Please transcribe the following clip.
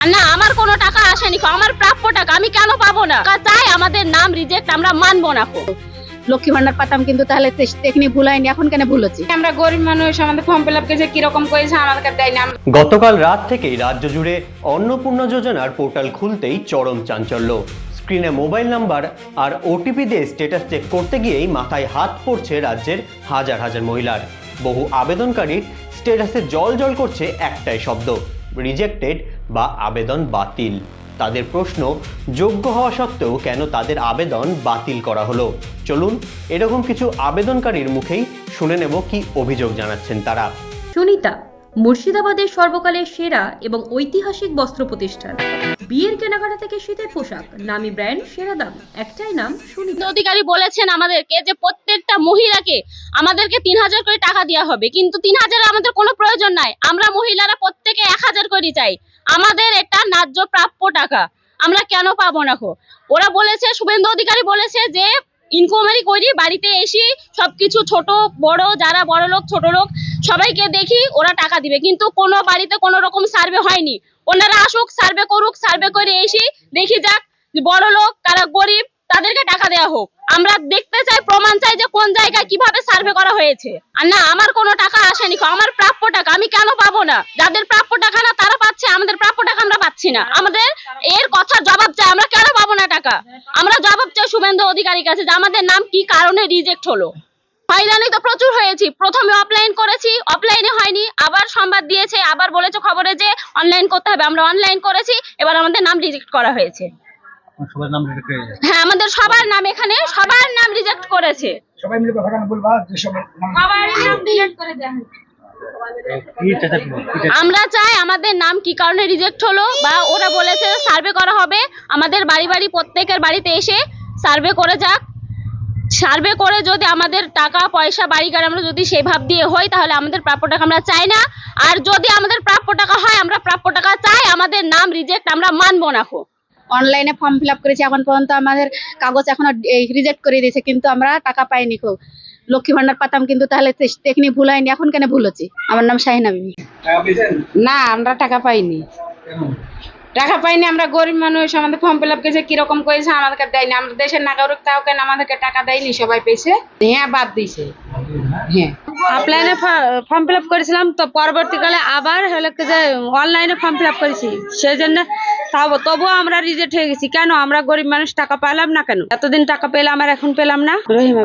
না, আমার কোনো টাকা আসেনি, আমার প্রাপ্য টাকা আমি কেন পাবো না? চাই আমাদের নাম রিজেক্ট, আমরা মানবো না। লক্ষ্মী ভান্ডার পাতাম কিন্তু তাহলে টেকনিক ভুল হয়নি, এখন কেন ভুল হচ্ছে? আমরা গরিব মানুষ, আমাদের ফর্ম ফিল আপ করেছে কিরকম করেছে আমাদেরকে দেয় না। গতকাল রাত থেকেই রাজ্য জুড়ে অন্নপূর্ণা যোজনার পোর্টাল খুলতেই চরম চাঞ্চল্য। স্ক্রিনে মোবাইল নাম্বার আর ওটিপি দিয়ে স্ট্যাটাস চেক করতে গিয়েই মাথায় হাত পড়ছে রাজ্যের হাজার হাজার মহিলার। বহু আবেদনকারীর স্ট্যাটাসে জল জল করছে একটাই শব্দ, রিজেক্টেড বা আবেদন বাতিল। তাদের প্রশ্ন, যোগ্য হওয়া সত্ত্বেও কেন তাদের আবেদন বাতিল করা হলো? চলুন এরকম কিছু আবেদনকারীর মুখেই শুনে নেব কি অভিযোগ জানাচ্ছেন তারা। সুনিতা মুর্শিদাবাদের সর্বকালের সেরা এবং ঐতিহাসিক বস্ত্র প্রতিষ্ঠান। বিয়ের কেনাকাটা থেকে শীতের পোশাক, নামি ব্র্যান্ড, সেরা দাম, একটাই নাম সুনিতা। অধিকারী বলেছেন আমাদেরকে যে প্রত্যেকটা মহিলাকে আমাদেরকে 3000 করে টাকা দেওয়া হবে, কিন্তু 3000 আমাদের কোনো প্রয়োজন নাই। আমরা মহিলারা প্রত্যেকে 1000 করে চাই। আমাদের এটা ন্যায্য প্রাপ্য টাকা, আমরা কেন পাবো না? ওরা বলেছে, শুভেন্দু অধিকারী বলেছে যে ইনকোয়ারি করি, বাড়িতে এসে সবকিছু ছোট বড় যারা বড় লোক ছোট লোক সবাইকে দেখি, ওরা টাকা দিবে, কিন্তু কোনো বাড়িতে কোনো রকম সার্ভে হয়নি। ওনারা আসুক, সার্ভে করুক, সার্ভে করে এসে দেখি যাক বড় লোক কারা গরিব তাদেরকে টাকা দেওয়া হোক। আমরা দেখতে চাই, প্রমাণ চাই যে কোন জায়গায় কিভাবে সার্ভে করা হয়েছে। আর না, আমার কোনো টাকা আসেনি, আমার প্রাপ্য টাকা আমি কেন পাবো না? যাদের প্রাপ্য টাকা না তারা পাচ্ছে, আমাদের প্রাপ্য টাকা আমরা পাচ্ছি না। আমাদের এর কথা জবাব চাই, আমরা কেন পাবো না টাকা? আমরা জবাব চাই শুভেন্দু অধিকারীর কাছে যে আমাদের নাম কি কারণে রিজেক্ট হলো। হয়রানি তো প্রচুর হয়েছি। প্রথমে অফলাইন করেছি, অফলাইনে হয়নি, আবার সংবাদ দিয়েছে, আবার বলেছে খবরে যে অনলাইন করতে হবে। আমরা অনলাইন করেছি, এবার আমাদের নাম রিজেক্ট করা হয়েছে। হ্যাঁ, আমাদের সবার নাম, এখানে সবার নাম রিজেক্ট করেছে। সবাই মিলে ঘটনা বলবা যে সবার নাম রিজেক্ট করে দেয়া হয়েছে। আমরা চাই আমাদের নাম কি কারণে রিজেক্ট হলো, বা ওরা বলেছে সার্ভে করা হবে, আমাদের বাড়ি বাড়ি প্রত্যেকের বাড়িতে এসে সার্ভে করে যাক। সার্ভে করে যদি আমাদের টাকা পয়সা বাড়ি গাড়ি আমরা যদি সেই ভাব দিয়ে হই, তাহলে আমাদের প্রাপ্য টাকা আমরা চাই না। আর যদি আমাদের প্রাপ্য টাকা হয়, আমরা প্রাপ্য টাকা চাই, আমাদের নাম রিজেক্ট আমরা মানবো না। অনলাইনে ফর্ম ফিল আপ করেছি, এখন পর্যন্ত আমাদের কাগজ এখনো রিজেক্ট করে দিয়েছে, কিন্তু আমরা টাকা পাইনি। লক্ষ্মী ভান্ডার পাতাম কিন্তু তাহলে টেকনিক ভুল হয়নি, এখন কেন ভুল হচ্ছে? আমার নাম শাহিনা বিবি। টাকা পেয়েছেন? না, আমরা টাকা পাইনি। টাকা পাইনি, আমরা গরিব মানুষ, আমাদের ফর্ম ফিল আপ করেছে কিরকম করেছে আমাদেরকে দেয় না। আমরা দেশের নাগরিক, তাও কেন আমাদেরকে টাকা দেয়নি? সবাই পেয়েছে, হ্যাঁ বাদ দিয়েছে। হ্যাঁ, অফলাইনে ফর্ম ফিল আপ করেছিলাম, তো পরবর্তীকালে আবার হলো যে অনলাইনে ফর্ম ফিল আপ করেছি, সেই জন্য তবুও আমরা রিজেক্ট হয়ে গেছি। কেন? আমরা গরিব মানুষ, টাকা পেলাম না কেন? এতদিন টাকা পেলাম আর এখন পেলাম না। রহিমা।